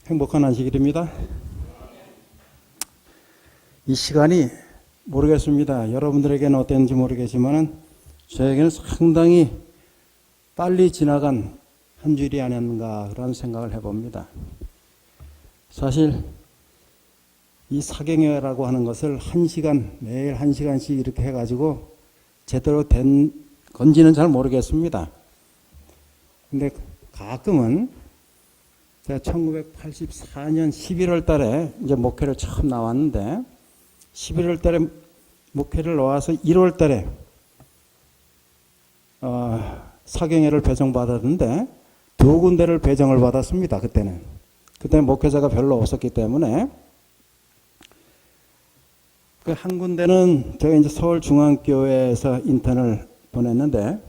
행복한 안식일입니다. 이 시간이 모르겠습니다. 여러분들에게는 어땠는지 모르겠지만 저에게는 상당히 빨리 지나간 한 주일이 아니었는가 그런 생각을 해봅니다. 사실 이 사경회라고 하는 것을 매일 1시간씩 이렇게 해가지고 제대로 된 건지는 잘 모르겠습니다. 근데 가끔은 제가 1984년 11월 달에 이제 목회를 처음 나왔는데 11월 달에 목회를 나와서 1월 달에 사경회를 배정받았는데 두 군데를 배정을 받았습니다. 그때는 목회자가 별로 없었기 때문에 그 한 군데는 제가 이제 서울중앙교회에서 인턴을 보냈는데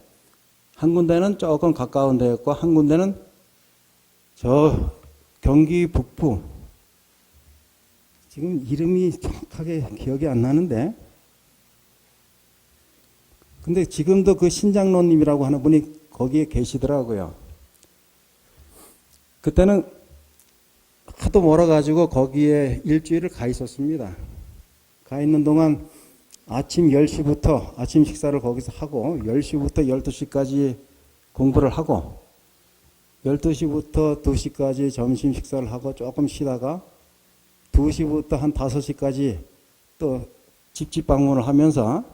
한 군데는 조금 가까운 데였고 한 군데는 저 경기 북부 지금 이름이 정확하게 기억이 안 나는데 근데 지금도 그 신장로님이라고 하는 분이 거기에 계시더라고요. 그때는 하도 멀어가지고 거기에 일주일을 가 있었습니다. 가 있는 동안 아침 10시부터 아침 식사를 거기서 하고 10시부터 12시까지 공부를 하고 12시부터 2시까지 점심 식사를 하고 조금 쉬다가 2시부터 한 5시까지 또 집집 방문을 하면서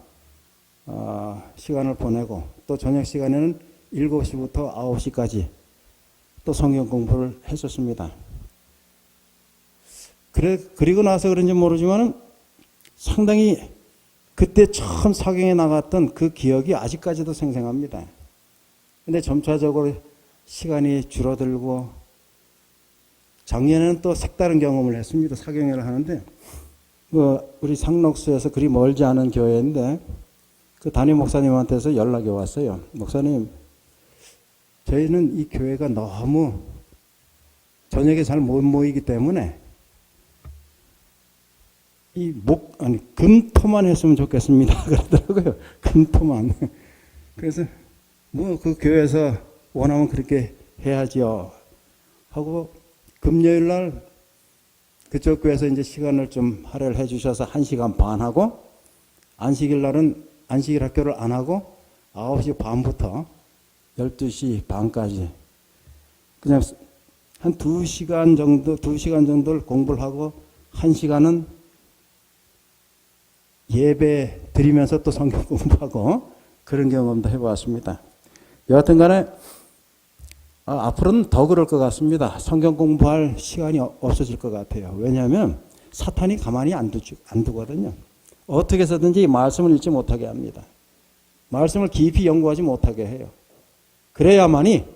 시간을 보내고 또 저녁 시간에는 7시부터 9시까지 또 성경 공부를 했었습니다. 그리고 나서 그런지 모르지만은 상당히 그때 처음 사경에 나갔던 그 기억이 아직까지도 생생합니다. 근데 점차적으로 시간이 줄어들고 작년에는 또 색다른 경험을 했습니다. 사경회를 하는데 우리 상록수에서 그리 멀지 않은 교회인데 그 담임 목사님한테서 연락이 왔어요. 목사님, 저희는 이 교회가 너무 저녁에 잘 못 모이기 때문에 금토만 했으면 좋겠습니다. 그러더라고요. 금토만. 그래서 그 교회에서 원하면 그렇게 해야지요. 하고 금요일 날 그쪽 교회에서 이제 시간을 좀 할애를 해 주셔서 1시간 반 하고 안식일 날은 안식일 학교를 안 하고 9시 반부터 12시 반까지 그냥 한 2시간 정도를 공부를 하고 1시간은 예배 드리면서 또 성경 공부하고 그런 경험도 해보았습니다. 여하튼 간에 앞으로는 더 그럴 것 같습니다. 성경 공부할 시간이 없어질 것 같아요. 왜냐하면 사탄이 가만히 안 두거든요. 어떻게 해서든지 말씀을 읽지 못하게 합니다. 말씀을 깊이 연구하지 못하게 해요. 그래야만이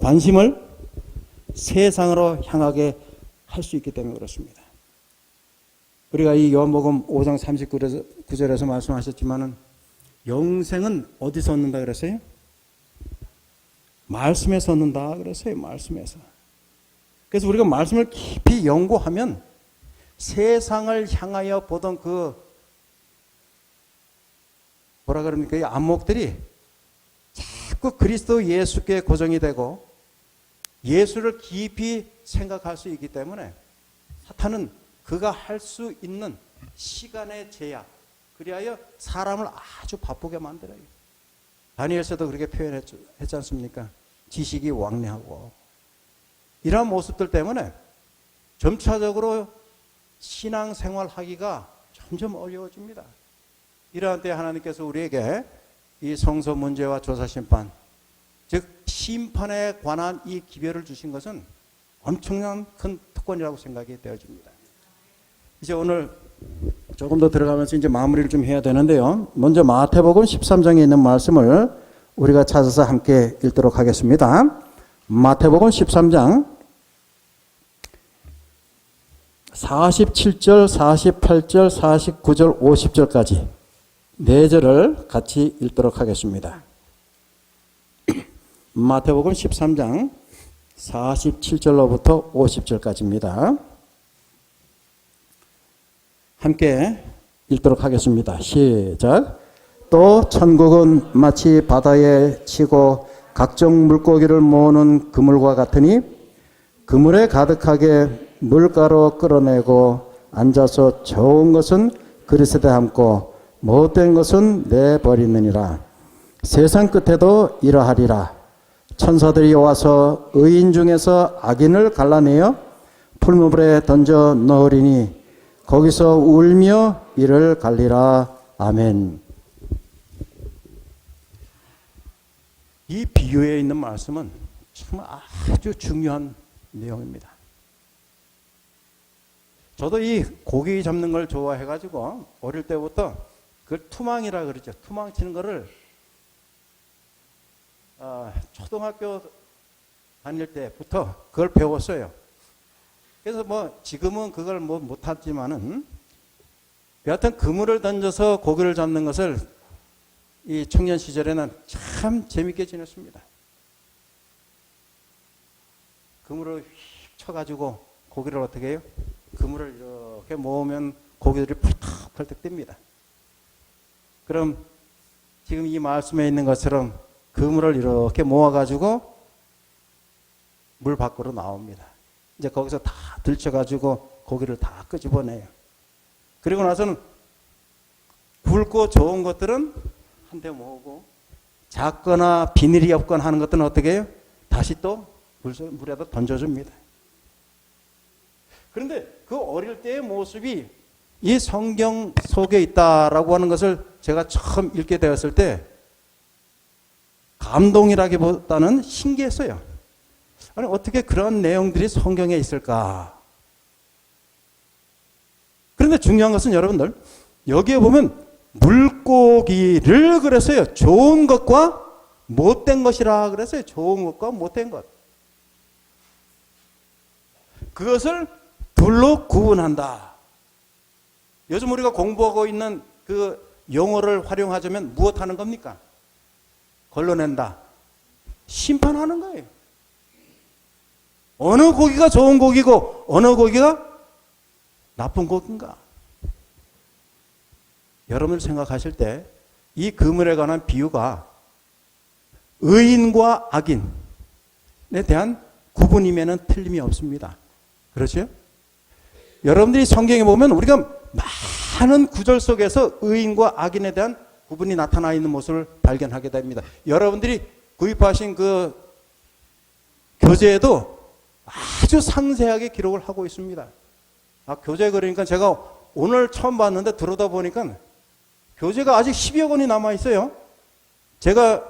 관심을 세상으로 향하게 할 수 있기 때문에 그렇습니다. 우리가 이 요한복음 5장 39절에서 말씀하셨지만은 영생은 어디서 얻는다 그랬어요? 말씀에서 얻는다 그랬어요. 말씀에서. 그래서 우리가 말씀을 깊이 연구하면 세상을 향하여 보던 이 안목들이 자꾸 그리스도 예수께 고정이 되고 예수를 깊이 생각할 수 있기 때문에 사탄은 그가 할 수 있는 시간의 제약, 그리하여 사람을 아주 바쁘게 만들어요. 다니엘서도 그렇게 표현했지 않습니까? 지식이 왕래하고. 이러한 모습들 때문에 점차적으로 신앙생활 하기가 점점 어려워집니다. 이러한 때 하나님께서 우리에게 이 성서 문제와 조사심판, 즉 심판에 관한 이 기별을 주신 것은 엄청난 큰 특권이라고 생각이 되어집니다. 이제 오늘 조금 더 들어가면서 이제 마무리를 좀 해야 되는데요. 먼저 마태복음 13장에 있는 말씀을 우리가 찾아서 함께 읽도록 하겠습니다. 마태복음 13장 47절, 48절, 49절, 50절까지 4절을 같이 읽도록 하겠습니다. 마태복음 13장 47절로부터 50절까지입니다. 함께 읽도록 하겠습니다. 시작. 또 천국은 마치 바다에 치고 각종 물고기를 모으는 그물과 같으니 그물에 가득하게 물가로 끌어내고 앉아서 좋은 것은 그릇에 담고 못된 것은 내버리느니라. 세상 끝에도 이러하리라. 천사들이 와서 의인 중에서 악인을 갈라내어 풀무불에 던져 넣으리니 거기서 울며 이를 갈리라. 아멘. 이 비유에 있는 말씀은 참 아주 중요한 내용입니다. 저도 이 고기 잡는 걸 좋아해가지고 어릴 때부터 그걸 투망이라 그러죠. 투망 치는 거를 초등학교 다닐 때부터 그걸 배웠어요. 그래서 뭐 지금은 그걸 뭐 못하지만은 여하튼 그물을 던져서 고기를 잡는 것을 이 청년 시절에는 참 재밌게 지냈습니다. 그물을 휙 쳐가지고 고기를 어떻게 해요? 그물을 이렇게 모으면 고기들이 펄떡펄떡 뜹니다. 그럼 지금 이 말씀에 있는 것처럼 그물을 이렇게 모아가지고 물 밖으로 나옵니다. 이제 거기서 다 들쳐가지고 고기를 다 끄집어내요. 그리고 나서는 굵고 좋은 것들은 한 대 모으고 작거나 비닐이 없거나 하는 것들은 어떻게 해요? 다시 또 물에다 던져줍니다. 그런데 그 어릴 때의 모습이 이 성경 속에 있다라고 하는 것을 제가 처음 읽게 되었을 때 감동이라기보다는 신기했어요. 아니 어떻게 그런 내용들이 성경에 있을까? 그런데 중요한 것은 여러분들 여기에 보면 물고기를 그랬어요. 좋은 것과 못된 것이라 그랬어요. 좋은 것과 못된 것. 그것을 둘로 구분한다. 요즘 우리가 공부하고 있는 그 용어를 활용하자면 무엇 하는 겁니까? 걸러낸다. 심판하는 거예요. 어느 고기가 좋은 고기고 어느 고기가 나쁜 고기인가? 여러분들 생각하실 때 이 그물에 관한 비유가 의인과 악인에 대한 구분임에는 틀림이 없습니다. 그렇죠? 여러분들이 성경에 보면 우리가 많은 구절 속에서 의인과 악인에 대한 구분이 나타나 있는 모습을 발견하게 됩니다. 여러분들이 구입하신 그 교재에도 아주 상세하게 기록을 하고 있습니다. 교재 그러니까 제가 오늘 처음 봤는데 들어다 보니까 교재가 아직 10여 권이 남아 있어요. 제가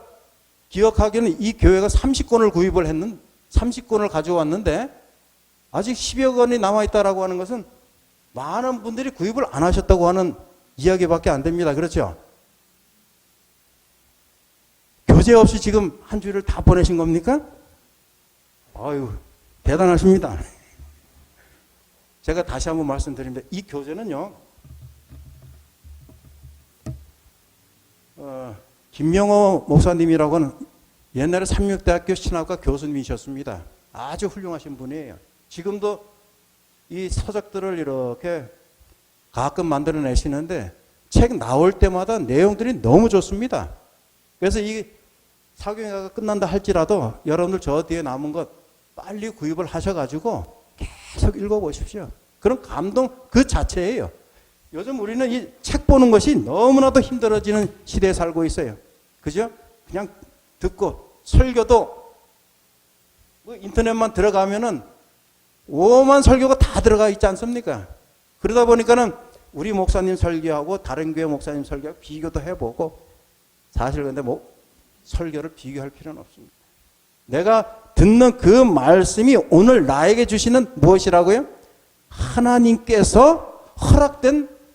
기억하기에는 이 교회가 30권을 구입을 했는 30권을 가져왔는데 아직 10여 권이 남아 있다라고 하는 것은 많은 분들이 구입을 안 하셨다고 하는 이야기밖에 안 됩니다. 그렇죠? 교재 없이 지금 한 주를 다 보내신 겁니까? 아유, 대단하십니다. 제가 다시 한번 말씀드립니다. 이 교재는요, 김명호 목사님이라고 하는 옛날에 삼육대학교 신학과 교수님이셨습니다. 아주 훌륭하신 분이에요. 지금도 이 서적들을 이렇게 가끔 만들어내시는데 책 나올 때마다 내용들이 너무 좋습니다. 그래서 이 사경회가 끝난다 할지라도 여러분들 저 뒤에 남은 것 빨리 구입을 하셔가지고 계속 읽어보십시오. 그런 감동 그 자체예요. 요즘 우리는 이 책 보는 것이 너무나도 힘들어지는 시대에 살고 있어요. 그죠? 그냥 듣고 설교도 뭐 인터넷만 들어가면은 오만 설교가 다 들어가 있지 않습니까? 그러다 보니까는 우리 목사님 설교하고 다른 교회 목사님 설교하고 비교도 해보고 사실 근데 뭐 설교를 비교할 필요는 없습니다. 내가 듣는 그 말씀이 오늘 나에게 주시는 무엇이라고요? 하나님께서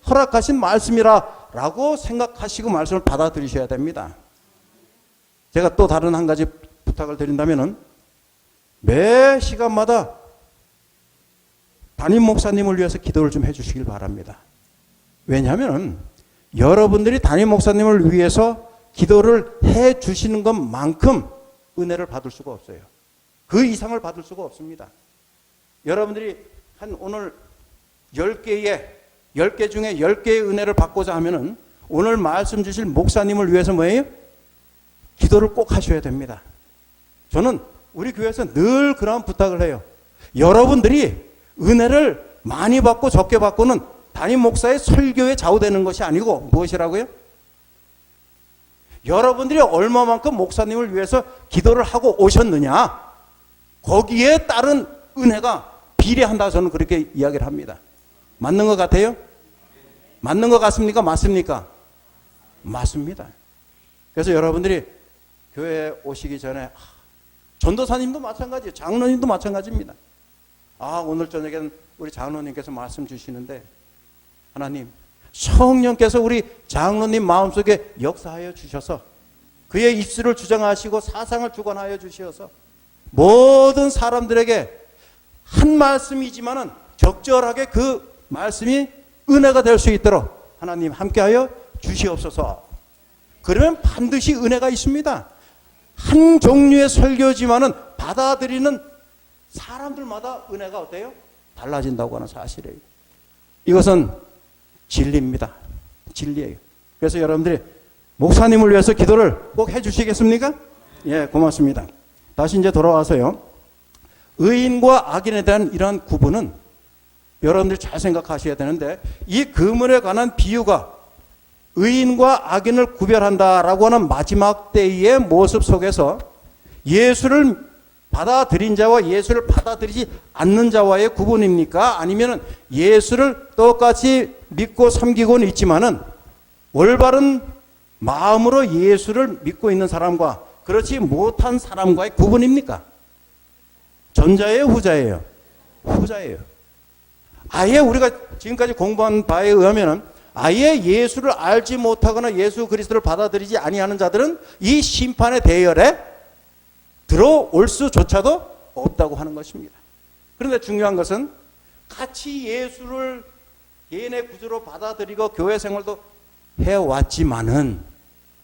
허락하신 말씀이라고 생각하시고 말씀을 받아들이셔야 됩니다. 제가 또 다른 한 가지 부탁을 드린다면은 매 시간마다 담임 목사님을 위해서 기도를 좀 해주시길 바랍니다. 왜냐하면 여러분들이 담임 목사님을 위해서 기도를 해주시는 것만큼 은혜를 받을 수가 없어요. 그 이상을 받을 수가 없습니다. 여러분들이 한 오늘 10개 중에 10개의 은혜를 받고자 하면은 오늘 말씀 주실 목사님을 위해서 뭐예요? 기도를 꼭 하셔야 됩니다. 저는 우리 교회에서 늘 그런 부탁을 해요. 여러분들이 은혜를 많이 받고 적게 받고는 담임 목사의 설교에 좌우되는 것이 아니고 무엇이라고요? 여러분들이 얼마만큼 목사님을 위해서 기도를 하고 오셨느냐, 거기에 따른 은혜가 비례한다, 저는 그렇게 이야기를 합니다. 맞는 것 같아요? 맞는 것 같습니까? 맞습니까? 맞습니다. 그래서 여러분들이 교회에 오시기 전에 전도사님도 마찬가지예요. 장로님도 마찬가지입니다. 오늘 저녁에는 우리 장로님께서 말씀 주시는데, 하나님, 성령께서 우리 장로님 마음속에 역사하여 주셔서 그의 입술을 주장하시고 사상을 주관하여 주셔서 모든 사람들에게 한 말씀이지만은 적절하게 그 말씀이 은혜가 될 수 있도록 하나님 함께하여 주시옵소서. 그러면 반드시 은혜가 있습니다. 한 종류의 설교지만은 받아들이는 사람들마다 은혜가 어때요? 달라진다고 하는 사실이에요. 이것은 진리입니다. 진리예요. 그래서 여러분들이 목사님을 위해서 기도를 꼭 해주시겠습니까? 예, 고맙습니다. 다시 이제 돌아와서요. 의인과 악인에 대한 이러한 구분은 여러분들이 잘 생각하셔야 되는데, 이 그물에 관한 비유가 의인과 악인을 구별한다라고 하는 마지막 때의 모습 속에서 예수를 받아들인 자와 예수를 받아들이지 않는 자와의 구분입니까? 아니면 예수를 똑같이 믿고 섬기고는 있지만은 올바른 마음으로 예수를 믿고 있는 사람과 그렇지 못한 사람과의 구분입니까? 전자예요, 후자예요? 후자예요. 아예 우리가 지금까지 공부한 바에 의하면은 아예 예수를 알지 못하거나 예수 그리스도를 받아들이지 아니하는 자들은 이 심판의 대열에 들어올 수조차도 없다고 하는 것입니다. 그런데 중요한 것은 같이 예수를 개인의 구주로 받아들이고 교회 생활도 해왔지만은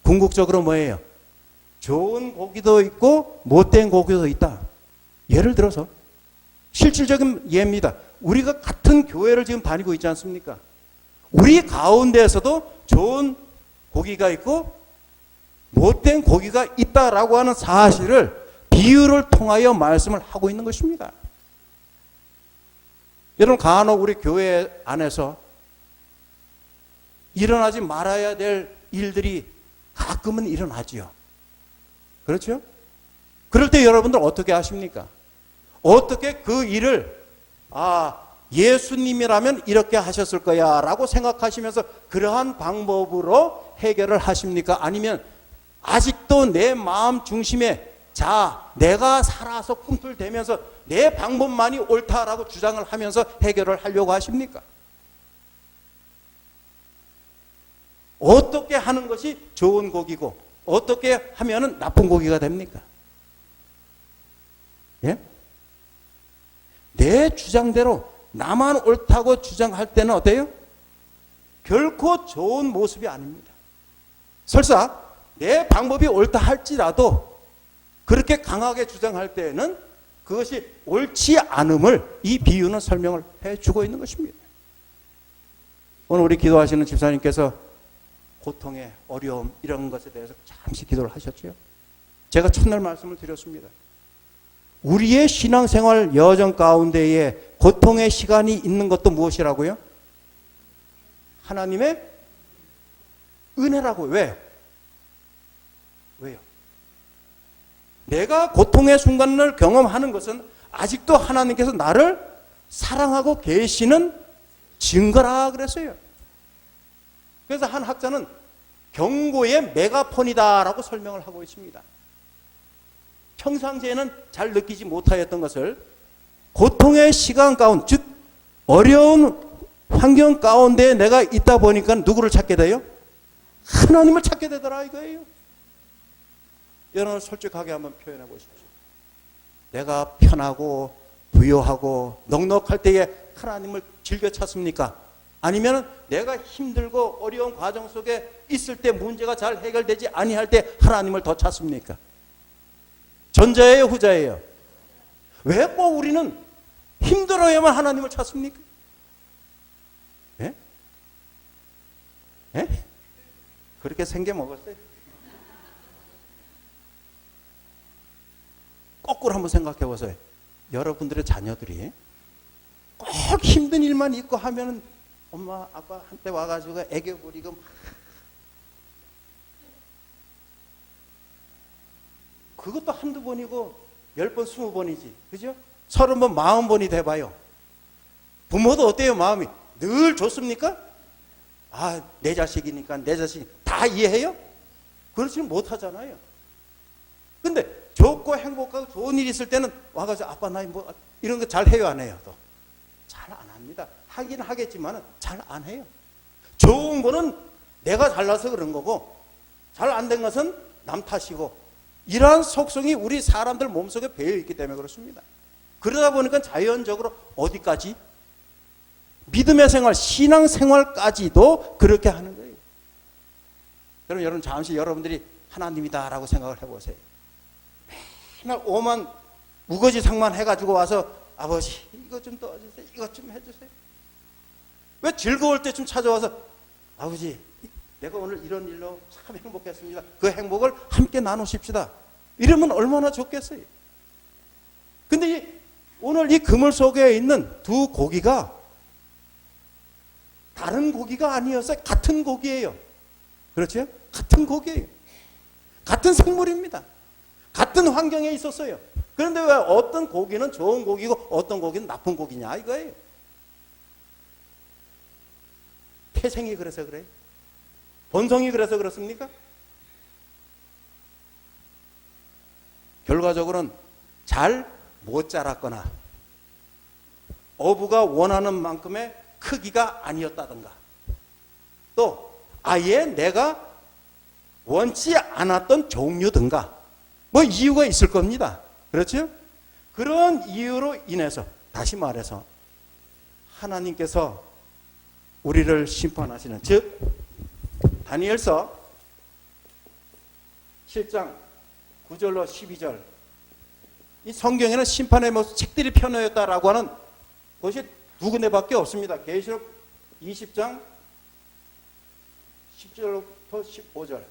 궁극적으로 뭐예요? 좋은 고기도 있고 못된 고기도 있다. 예를 들어서 실질적인 예입니다. 우리가 같은 교회를 지금 다니고 있지 않습니까? 우리 가운데에서도 좋은 고기가 있고 못된 고기가 있다라고 하는 사실을 비유를 통하여 말씀을 하고 있는 것입니다. 여러분, 간혹 우리 교회 안에서 일어나지 말아야 될 일들이 가끔은 일어나지요. 그렇죠? 그럴 때 여러분들 어떻게 하십니까? 어떻게 그 일을 예수님이라면 이렇게 하셨을 거야 라고 생각하시면서 그러한 방법으로 해결을 하십니까? 아니면 아직도 내 마음 중심에 내가 살아서 꿈틀대면서 내 방법만이 옳다라고 주장을 하면서 해결을 하려고 하십니까? 어떻게 하는 것이 좋은 고기고 어떻게 하면 나쁜 고기가 됩니까? 예? 내 주장대로 나만 옳다고 주장할 때는 어때요? 결코 좋은 모습이 아닙니다. 설사 내 방법이 옳다 할지라도 그렇게 강하게 주장할 때는 그것이 옳지 않음을 이 비유는 설명을 해주고 있는 것입니다. 오늘 우리 기도하시는 집사님께서 고통의 어려움 이런 것에 대해서 잠시 기도를 하셨죠. 제가 첫날 말씀을 드렸습니다. 우리의 신앙생활 여정 가운데에 고통의 시간이 있는 것도 무엇이라고요? 하나님의 은혜라고. 왜요? 내가 고통의 순간을 경험하는 것은 아직도 하나님께서 나를 사랑하고 계시는 증거라 그랬어요. 그래서 한 학자는 경고의 메가폰이다라고 설명을 하고 있습니다. 평상시에는 잘 느끼지 못하였던 것을 고통의 시간 가운데, 즉 어려운 환경 가운데 내가 있다 보니까 누구를 찾게 돼요? 하나님을 찾게 되더라 이거예요. 여러분 솔직하게 한번 표현해 보십시오. 내가 편하고 부유하고 넉넉할 때에 하나님을 즐겨 찾습니까? 아니면 내가 힘들고 어려운 과정 속에 있을 때 문제가 잘 해결되지 아니할 때 하나님을 더 찾습니까? 전자예요, 후자예요? 왜 꼭 우리는 힘들어야만 하나님을 찾습니까? 예? 예? 그렇게 생겨 먹었어요? 거꾸로 한번 생각해 보세요. 여러분들의 자녀들이 꼭 힘든 일만 있고 하면은 엄마 아빠 한테 와가지고 애교 부리고 그것도 한두 번이고 10번 20번이지, 그죠? 30번 40번이 돼봐요. 부모도 어때요? 마음이 늘 좋습니까? 아, 내 자식이니까 내 자식 다 이해해요? 그렇지는 못하잖아요. 근데 좋고 행복하고 좋은 일이 있을 때는 와가지고 아빠 나 뭐 이런 거 잘 해요, 안 해요? 또 잘 안 합니다. 하긴 하겠지만 잘 안 해요. 좋은 거는 내가 잘나서 그런 거고 잘 안 된 것은 남 탓이고, 이러한 속성이 우리 사람들 몸속에 배어 있기 때문에 그렇습니다. 그러다 보니까 자연적으로 어디까지? 믿음의 생활, 신앙 생활까지도 그렇게 하는 거예요. 그럼 여러분 잠시 여러분들이 하나님이다라고 생각을 해보세요. 맨날 오만 우거지 상만 해가지고 와서 아버지 이거 좀 도와주세요, 이것 좀 해주세요. 왜 즐거울 때 좀 찾아와서 아버지 내가 오늘 이런 일로 참 행복했습니다, 그 행복을 함께 나누십시다, 이러면 얼마나 좋겠어요. 근데 오늘 이 그물 속에 있는 두 고기가 다른 고기가 아니었어요. 같은 고기예요. 그렇죠? 같은 고기예요. 같은 생물입니다. 같은 환경에 있었어요. 그런데 왜 어떤 고기는 좋은 고기고 어떤 고기는 나쁜 고기냐 이거예요. 태생이 그래서 그래요? 본성이 그래서 그렇습니까? 결과적으로는 잘 못 자랐거나 어부가 원하는 만큼의 크기가 아니었다든가, 또 아예 내가 원치 않았던 종류든가 뭐 이유가 있을 겁니다. 그렇죠? 그런 이유로 인해서 다시 말해서 하나님께서 우리를 심판하시는, 즉 다니엘서 7장 9절로 12절, 이 성경에는 심판의 모습 책들이 펴놓였다라고 하는 것이 두 군데밖에 없습니다. 계시록 20장 10절부터 15절.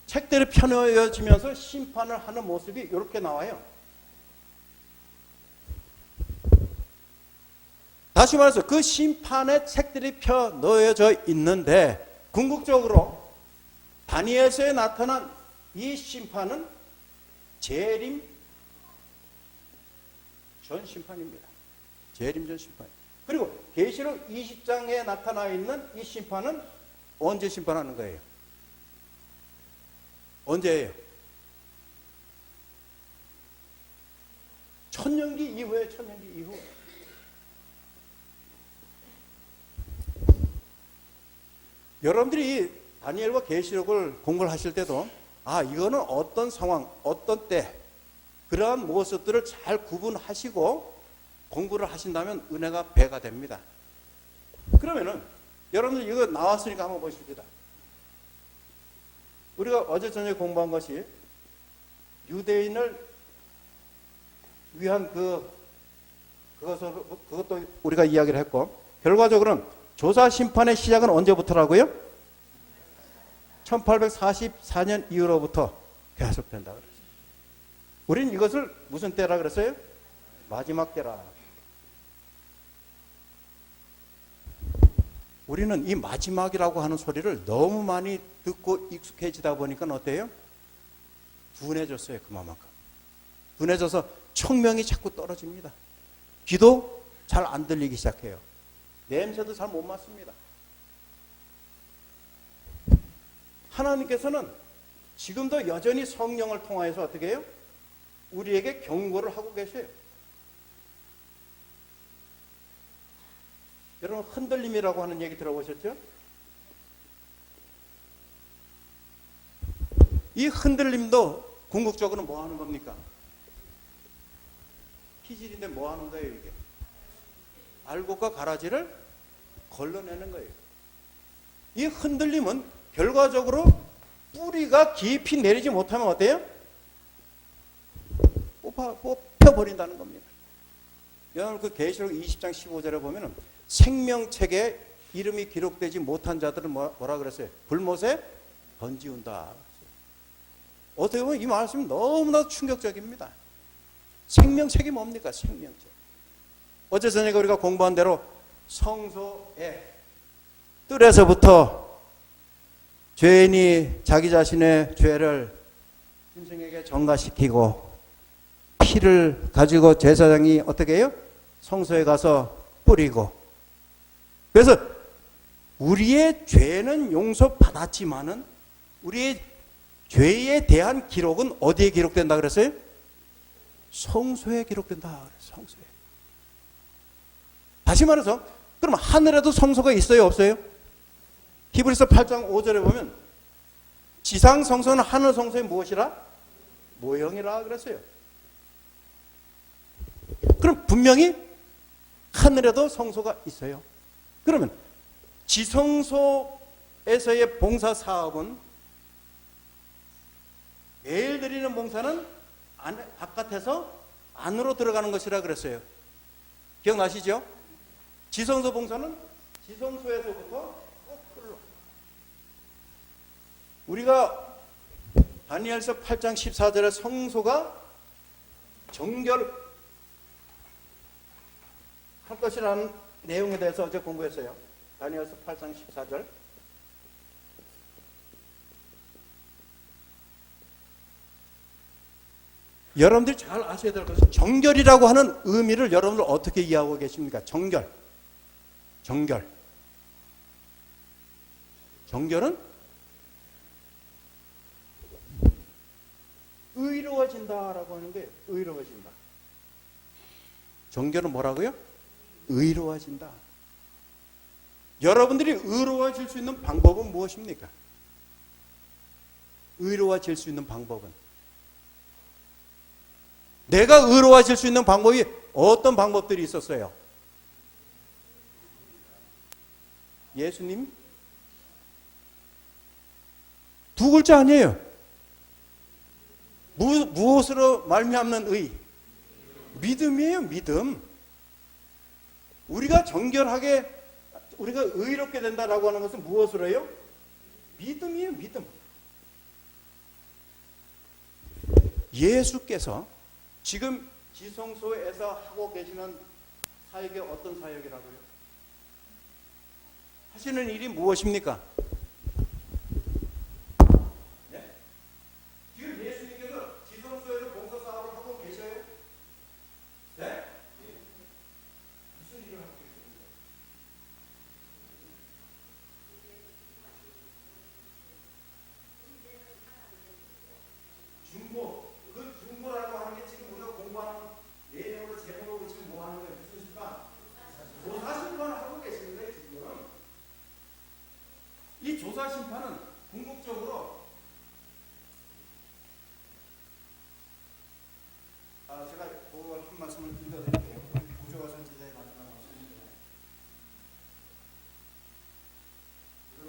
책들이 펴놓여지면서 심판을 하는 모습이 이렇게 나와요. 다시 말해서 그 심판의 책들이 펴놓여져 있는데, 궁극적으로 다니엘서에 나타난 이 심판은 재림 전 심판입니다. 재림 전 심판. 그리고 계시록 20장에 나타나 있는 이 심판은 언제 심판하는 거예요? 언제예요? 천년기 이후에, 천년기 이후. 여러분들이 다니엘과 계시록을 공부를 하실 때도 이거는 어떤 상황, 어떤 때 그러한 모습들을 잘 구분하시고 공부를 하신다면 은혜가 배가 됩니다. 그러면은 여러분들 이거 나왔으니까 한번 보십시다. 우리가 어제 저녁에 공부한 것이 유대인을 위한 그것도 우리가 이야기를 했고, 결과적으로는 조사 심판의 시작은 언제부터라고요? 1844년 이후로부터 계속된다 그랬어요. 우리는 이것을 무슨 때라 그랬어요? 마지막 때라. 우리는 이 마지막이라고 하는 소리를 너무 많이 듣고 익숙해지다 보니까 어때요? 둔해졌어요. 그만큼 둔해져서 청명이 자꾸 떨어집니다. 귀도 잘 안 들리기 시작해요. 냄새도 잘 못 맡습니다. 하나님께서는 지금도 여전히 성령을 통하여서 어떻게 해요? 우리에게 경고를 하고 계세요. 여러분 흔들림이라고 하는 얘기 들어보셨죠? 이 흔들림도 궁극적으로 뭐 하는 겁니까? 피질인데 뭐 하는 거예요 이게? 알곡과 가라지를 걸러내는 거예요. 이 흔들림은 결과적으로 뿌리가 깊이 내리지 못하면 어때요? 뽑혀버린다는 겁니다. 여러분 그 계시록 20장 15절에 보면은 생명책에 이름이 기록되지 못한 자들은 뭐라 그랬어요? 불못에 던지운다. 어떻게 보면 이 말씀이 너무나 충격적입니다. 생명책이 뭡니까? 생명책. 어제 저녁에 우리가 공부한 대로 성소의 뜰에서부터 죄인이 자기 자신의 죄를 짐승에게 전가시키고 피를 가지고 제사장이 어떻게 해요? 성소에 가서 뿌리고, 그래서 우리의 죄는 용서받았지만은 우리의 죄에 대한 기록은 어디에 기록된다 그랬어요? 성소에 기록된다 그랬어요. 성소에. 다시 말해서 그럼 하늘에도 성소가 있어요, 없어요? 히브리서 8장 5절에 보면 지상 성소는 하늘 성소의 무엇이라? 모형이라 그랬어요. 그럼 분명히 하늘에도 성소가 있어요. 그러면 지성소에서의 봉사 사업은 매일 드리는 봉사는 바깥에서 안으로 들어가는 것이라 그랬어요. 기억나시죠? 지성소 봉사는 지성소에서부터 거꾸로. 우리가 다니엘서 8장 14절에 성소가 정결 할 것이라는 내용에 대해서 어제 공부했어요. 다니엘서 8장 14절. 여러분들이 잘 아셔야 될 것은 정결이라고 하는 의미를 여러분들 어떻게 이해하고 계십니까? 정결. 정결은 의로워진다라고 하는 게 의로워진다. 정결은 뭐라고요? 의로워진다. 여러분들이 의로워질 수 있는 방법은 무엇입니까? 의로워질 수 있는 방법은, 내가 의로워질 수 있는 방법이 어떤 방법들이 있었어요? 예수님? 두 글자 아니에요. 무엇으로 말미암는 의? 믿음이에요, 믿음. 우리가 정결하게, 우리가 의롭게 된다라고 하는 것은 무엇으로 해요? 믿음이에요, 믿음. 예수께서 지금 지성소에서 하고 계시는 사역이 어떤 사역이라고요? 하시는 일이 무엇입니까? 네? 지금 예수님께서 지성소에서 봉사 사업을 하고 계셔요? 네? 무슨 일을 하고 계십니까? 중보. 그 중보라고 하는 게 지금 우리가 공부하는 내용으로 제목으로 지금 뭐 하는 거예요? 무슨 심판? 조사심판을 하고 계시는 거예요, 지금. 이 조사심판은 궁극적으로, 제가 그걸 한 말씀을 읽어드릴게요. 구조화 선지자의 마지막 말씀입니다. 이걸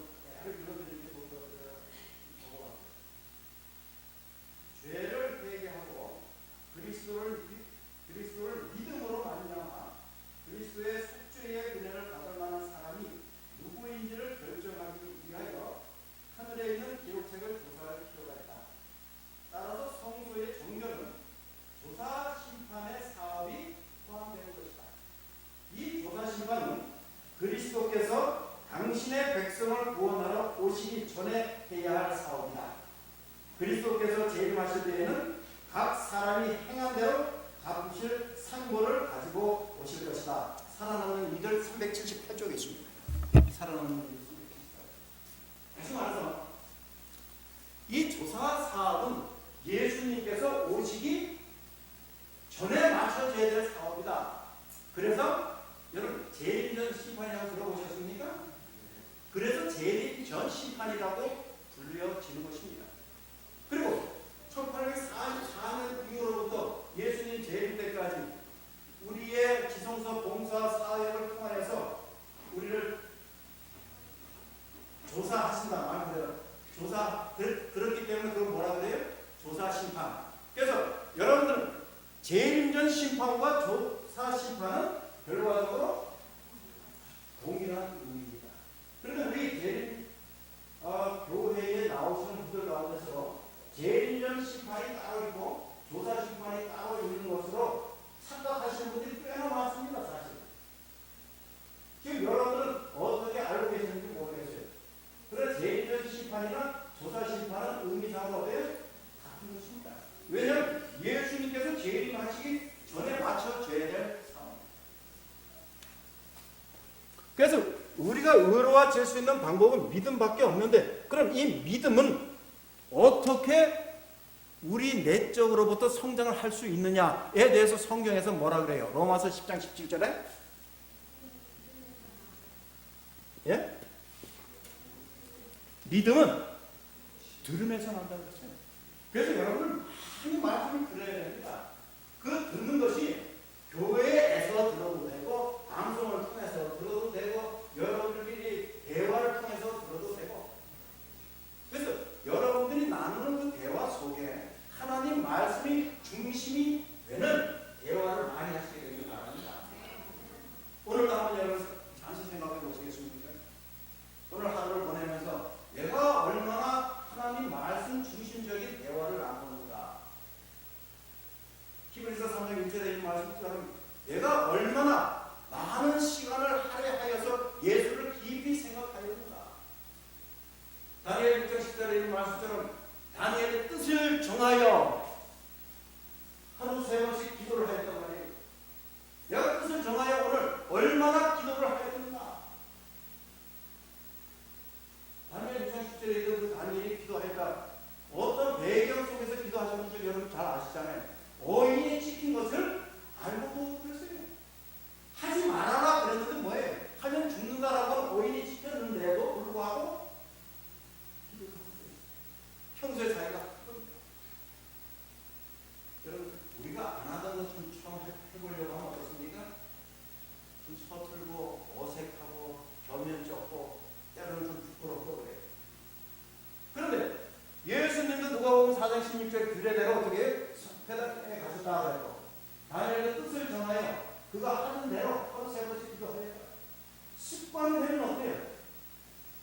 읽어드리는 게 적어봤어요. 죄를 회개하고 그리스도를 믿음으로 말미암아 그리스도의 속죄의 은혜를 받을 만한 사람이 누구인지를 결정하기 위하여 하늘에 있는 기록책을 조사할 필요가 있다. 따라서 성소의 정결은 조사 심판의 사업이 포함되는 것이다. 이 조사 심판은 그리스도께서 당신의 백성을 구원하러 오시기 전에 해야 할 사업이다. 그리스도께서 재림하실 때에는 각 사람이 행한 대로 갚으실 상고를 가지고 오실 것이다. 살아남는 이들 378쪽에 있습니다. 살아남는 이들 378쪽. 다시 말해서 이 조사 사업은 예수님께서 오시기 전에 맞춰져야 될 사업이다. 그래서 여러분 재림전 심판이라고 들어보셨습니까? 그래서 재림전 심판이라고 불려지는 것입니다. 그리고 1844년 이후로부터 예수님 재림 때까지 우리의 지성소 봉사 사역을 통해서 우리를 조사하신다. 말 그대로 조사. 그렇기 때문에 그걸 뭐라 그래요? 조사 심판. 그래서 여러분들은 재림전 심판과 조사 심판은 결과적으로 동일한 의미입니다. 그러니까 우리 재림 교회에 나오시는 분들 가운데서 재림전 심판이 따로 있고 조사 심판이 따로 있는 것으로 주님께서 재림하시기 전에 맞춰줘야 될 상황. 그래서 우리가 의로워질 수 있는 방법은 믿음밖에 없는데, 그럼 이 믿음은 어떻게 우리 내적으로부터 성장을 할 수 있느냐에 대해서 성경에서 뭐라 그래요? 로마서 10장 17절에 예? 믿음은 들음에서 난다는 거죠. 그래서 여러분은 많이 말씀을 들어야 됩니다. 그 듣는 것이 교회에서 들어도 되고, 방송을 통해서 들어도 되고, 여러분들끼리 대화를 통해서 들어도 되고. 그래서 여러분들이 나누는 그 대화 속에 하나님 말씀이 중심이 되는 대화를 많이 하시게 되길 바랍니다. 오늘도 한번 여러분 잠시 생각해 보시겠습니까? 오늘 하루를 보내면서 내가 얼마나 하나님 말씀 중심적인 대화를 나누는가. 히브리서 3장 1절에 있는 말씀처럼 내가 얼마나 많은 시간을 할애하여서 예수를 깊이 생각하였는가. 다니엘 6장 10절에 있는 말씀처럼 다니엘의 뜻을 정하여 하루 3번씩 기도를 하였단 말이에요. 내가 뜻을 정하여 오늘 얼마나 기도를 하였는가. 다니엘 6장 10절에 있는 그 다니엘이 기도하니까 어떤 배경 속에서 기도하셨는지 여러분 잘 아시잖아요. 어인이 찍힌 것을 알고도 그랬어요. 하지 말아라 그랬는데 뭐예요? 하면 죽는다라고 어인이 찍혔는데도 불구하고 기도했어요. 평소에 자기가 여러분 우리가 안 하던 것처럼 해보려고 하면 어떻습니까? 좀 서툴고 어색하고 겸연쩍고 때로는 좀 부끄럽고 그래요. 그런데 예수님도 누가복음 4장 16절에 규례대로 어떻게 회당에 가셨다고 해도 다니엘의 뜻을 전하여 그가 하는 대로 하루 3번씩 기도하였다. 습관을 하면 어때요?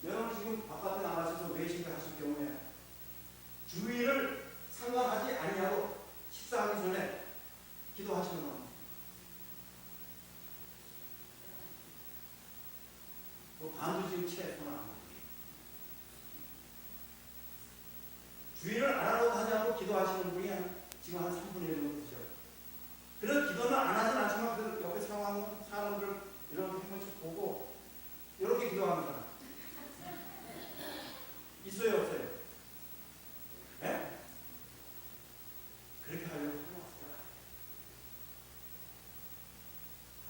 여러분 지금 바깥에 나가셔서 외식을 하실 경우에 주의를 상관하지 아니하고 식사하기 전에 기도하시는 겁니다. 뭐 반도 지금 채 손을 안 주의를 안 하려고 하지 않고 기도하시는 분이 지금 한 3분의 1 정도 되죠. 그런 기도는 안 하진 않지만 그 옆에 사람들 이렇게 한 번씩 보고 이렇게 기도하는 사람 있어요 없어요? 네? 그렇게 하려고 하는 것 같아요.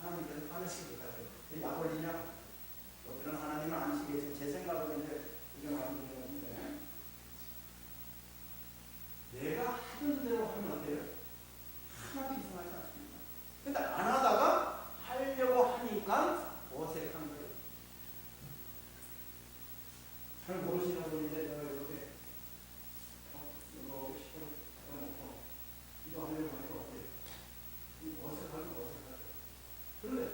하나님께서 화내실 것 같아요. 약 올리냐? 그런 하나님은 아니시겠지만 제 생각으로 이제 이게 말씀드리는 건데 내가 하는 대로 하면 어때요? 하나도 이상하지 않습니다. 근데 안 하다가 하려고 하니까 어색한 거예요. 잘 모르시는 분인데 내가 이렇게 이렇게 시켜놓고 기도하려고 하니까 어때요? 어색하죠. 그런데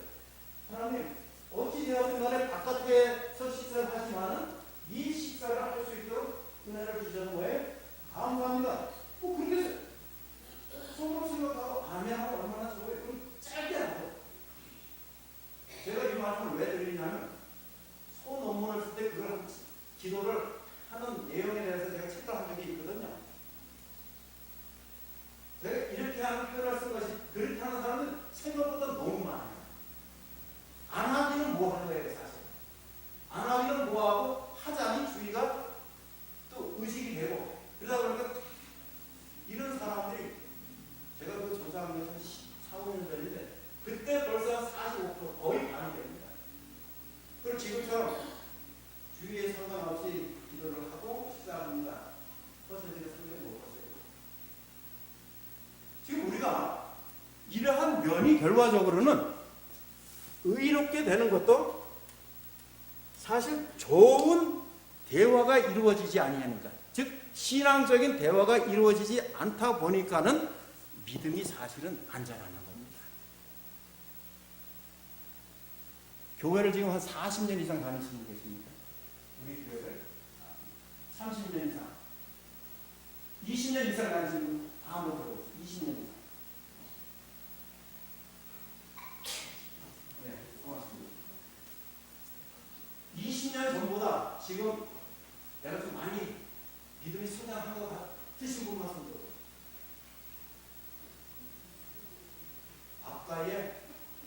하나님 어찌되었든 간에 바깥에서 식사를 하지만은 이 식사를 할 수 있도록 은혜를 주셔서 왜? 감사합니다. 그렇게 속으로 생각하고 아멘하면 얼마나 좋아요. 그럼 짧게 하고. 제가 이 말씀을 왜 드리냐면 소논문을 쓸 때 그걸 기도를 하는 내용에 대해서 제가 책을 한 적이 있거든요. 제가 이렇게 하는 표현을 쓴 것이 그렇게 하는 사람은 생각보다 너무 많아요. 안 하기는 뭐 하는 거예요, 사실. 안 하기는 뭐 하고 하자니 주의가 또 의식이 되고 그러다 보니까 이런 사람들이 제가 그 조사한 것은 4, 5년 전인데 그때 벌써 45% 거의 반이 됩니다. 그리고 지금처럼 주위에 상관없이 기도를 하고 식사합니다. 퍼센트가 상당히 높았어요. 지금 우리가 이러한 면이 결과적으로는 의롭게 되는 것도 사실 좋은 대화가 이루어지지 아니하니까, 즉 신앙적인 대화가 이루어지지 않다 보니까는 믿음이 사실은 안 자라는 겁니다. 교회를 지금 한 40년 이상 다니시는 분 계십니까? 우리 교회를 30년 이상, 20년 이상 다니시는 분 다 못 들어오세요. 20년 이상. 네, 고맙습니다. 20년 전보다 지금 내가 좀 많이 믿음이 성장한 것 같으신 분만 손 들어보세요. 국가의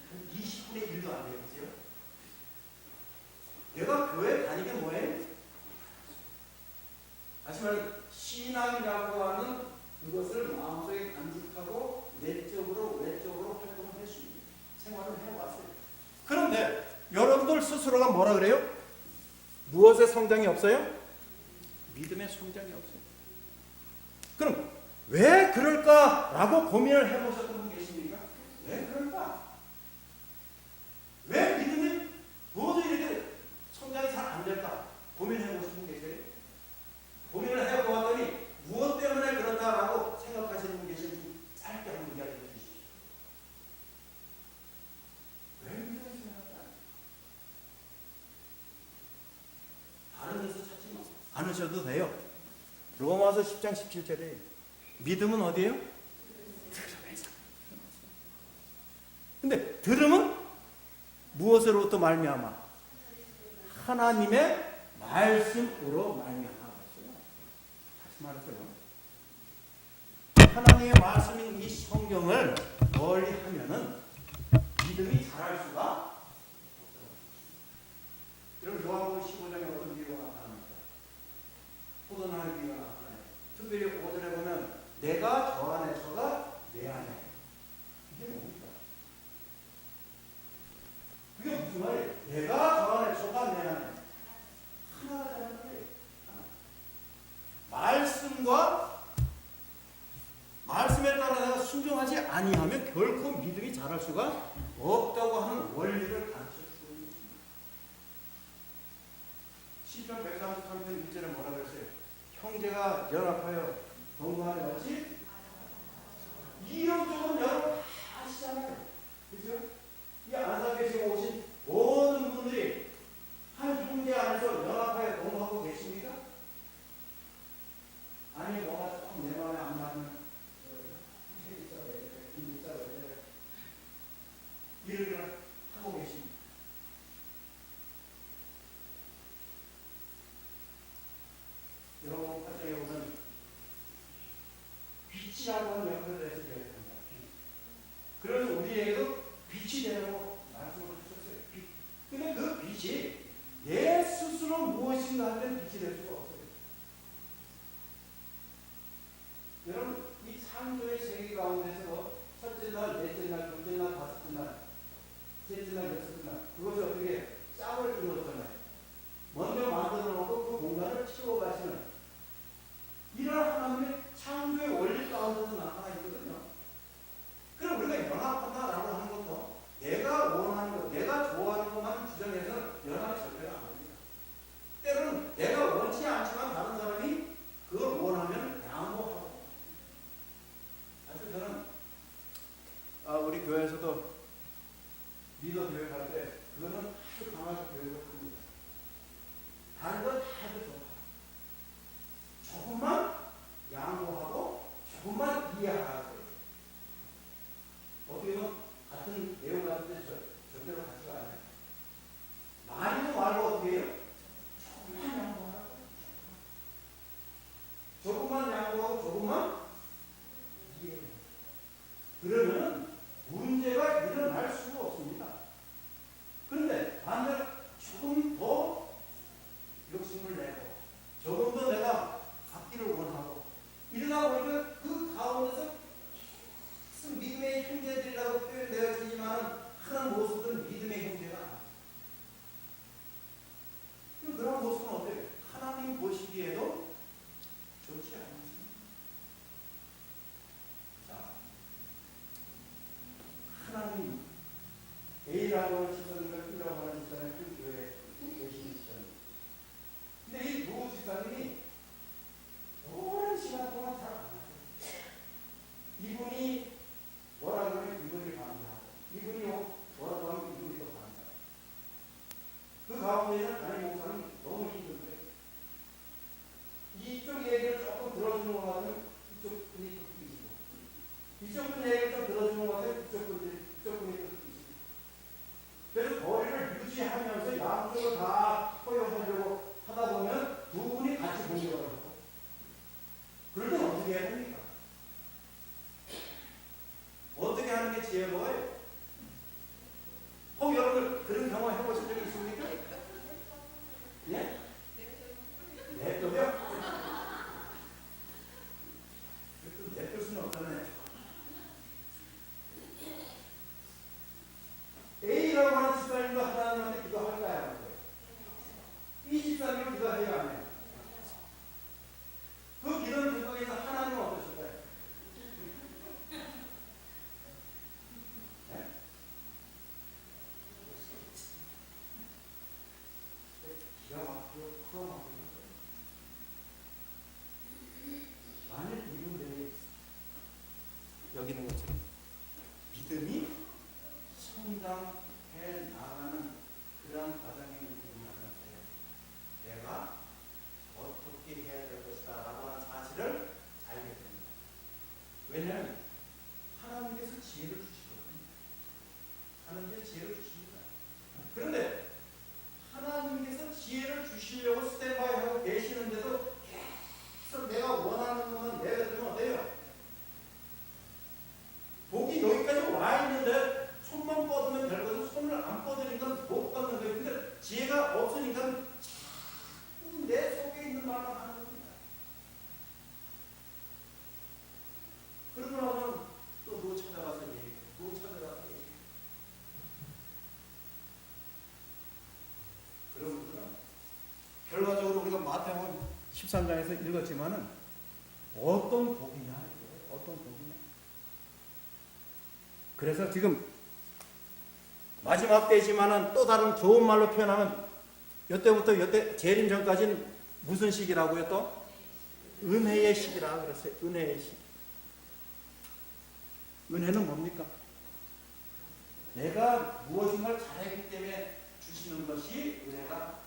한 20분의 1도 안 돼요. 그죠? 내가 교회 다니게 뭐예요? 다시 말해 신앙이라고 하는 그것을 마음속에 간직하고 내적으로 외적으로 활동을 할 수 있는 생활을 해왔어요. 그런데 여러분들 스스로가 뭐라 그래요? 무엇의 성장이 없어요? 믿음의 성장이 없어요. 그럼 왜 그럴까라고 고민을 해보셨던 분 계십니까? 왜 그럴까? 왜 믿음이 도저히 이렇게 성장이 잘 안 될까? 고민해보신 분 계세요? 고민을 해보았더니 무엇 때문에 그런다라고 생각하시는 분 계신지 짧게 한번 이야기해 주십시오. 왜 믿음이 생각할까? 다른 데서 찾지 않으셔도 돼요. 로마서 10장 17절에 믿음은 어디예요? 들음에서. 근데 들음은 무엇으로부터 말미암아? 하나님의 말씀으로 말미암아. 다시 말해서요. 하나님의 말씀인 이 성경을 멀리 하면은 믿음이 자랄 수가 없어요. 여러분 요한복음 15장에 어떤 비유가 나타납니까? 포도나무 비유가 나타나요. 특별히 5절에 보면 내가 저 안에 저가 내 안에. 이게 뭡니까? 그게 무슨 말이에요? 내가 저 안에 저가 내 안에. 하나가 되는 거예요. 말씀에 따라 내가 순종하지 아니하면 결코 믿음이 자랄 수가 없다고 하는 원리를 가르쳐주고 있습니다. 시편 133편 1절에 뭐라 그랬어요? 형제가 연합하여 동거하는 것이 이런 쪽은 여러분 아시잖아요. 그죠? 이 안산교회에 오신 모든 분들이 한 형제 안에서 연합하여 동거하고 계십니까? 아니 뭐가 조금 내 마음에 안 맞는 일을 하고 계십니다. 여러분 화장에 오면 빛이라고 하는 역할을 해서 이야기합니다. 그래서 우리에게도 빛이 되라고 말씀을 하셨어요. 빛. 근데 그 빛이 내 스스로 무엇인가 하면 빛이 될 수가 없어요. 여러분 이 창조의 세계 가운데서 첫째 날, 넷째 날, 둘째 날, 다섯째 날, 셋째 날, 여섯째 날 그것을 어떻게 짝을 이루었잖아요. 먼저 만들어 놓고 그 공간을 채워가시는 이런 하나님의 창조의 원리 가운데서 나타나 있거든요. 그럼 우리가 연합한다라고 하는 것도 내가 원하는 것, 내가 좋아하는 것만 주장해서는 연합이 절대가 안 됩니다. 때로는 내가 원치 않지만 다른 사람이 그걸 원하면 양보하고. 사실 저는 우리 교회에서도 리더 교육할 때 그거는 아주 강하게 교육을 합니다. 다른 건 다 해도 좋아. 조금만 양보하고 조금만 이해하라고 해요. 어떻게 보면 같은 내용 같은데 절대로 같지가 않아요. 많이도 말고 어떻게 해요? 조금만 양보하라고. 조금만 양보하고 조금만 이해해요. 그러면 문제가 일어날 수가 없습니다. 그런데 반대로 조금 더 욕심을 내고 조금 더 내가 갖기를 원하고 이러다 보니까 그 가운데서 계속 믿음의 형제들이라고 표현되어지지만 하는 모습은 믿음의 형제가 아니에요. 그런 모습은 어때요? 하나님 보시기에도 좋지 않습니다. 자, 하나님 A라고 하는 집사님과 B라고 하는 집사님 그 교회에 계신 집사님. 근데 이 두 집사님이 오랜 시간 동안 잘 안 하세요. 이분이 뭐라 그러면 이분이 반대하고 이분이 뭐라고 하면 이분이 또 반대하고 그 가운데는 담임 목사는 너무 힘든데 이쪽 얘기를 조금 들어주는 것 같으면 이쪽 분이 또 뛰시고 이쪽 분 얘기를 좀 들어주는 것 같으면 이쪽 분이 또 뛰시고 그래서 거리를 유지하면서 양쪽을 다 허용하려고 하다 보면 두 분이 같이 공격을 하고 그럴 땐 어떻게 해야 됩니까? 어떻게 하는 게 지혜로워요? 믿음이 성장해 나가는 그런 과정의 믿음이라면서요. 내가 어떻게 해야 될 것이다 라고 하는 사실을 알게 됩니다. 왜냐하면 하나님께서 지혜를 주시거든요. 하나님께서 지혜를 주십니다. 그런데 하나님께서 지혜를 주시려고 스탠바이 하고 계시는데도 계속 내가 원하는 것만 내려주면 어때요? 복이 여기까지 와 있는데 손만 뻗으면 될 것을 손을 안 뻗으니까 못 뻗는 거예요. 근데 지혜가 없으니까 자꾸 내 속에 있는 말만 하는 겁니다. 그러고 나서는 또 누구 찾아가서 얘기해. 누구 찾아가서 얘기해. 그런 분들은 결과적으로 우리가 마태복음 13장에서 읽었지만은 어떤 복이냐, 어떤 복이냐. 그래서 지금 마지막 때지만은 또 다른 좋은 말로 표현하면 이때부터 이때 재림 전까지는 무슨 시기라고요? 또 은혜의 시기라 그랬어요. 은혜의 시기. 은혜는 뭡니까? 내가 무엇인가를 잘했기 때문에 주시는 것이 은혜가 아닙니다.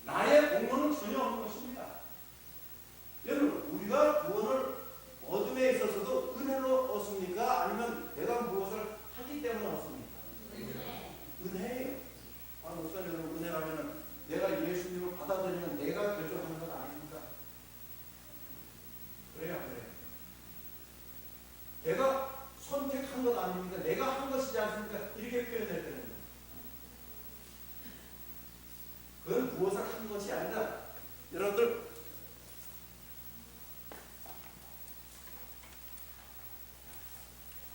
나의 공로는 전혀 없는 것입니다. 여러분, 우리가 구원을 어둠에 있어서도 은혜로 얻습니까? 아니면 내가 무엇을 하기 때문에 얻습니까? 은혜예요. 아, 목사님, 은혜라면 내가 예수님을 받아들이면 내가 결정하는 건 아닙니까? 그래요, 그래요. 내가 선택한 것 아닙니까? 내가 한 것이지 않습니까? 이렇게 표현해야 되는 거예요. 그건 무엇을 한 것이 아니라, 여러분들,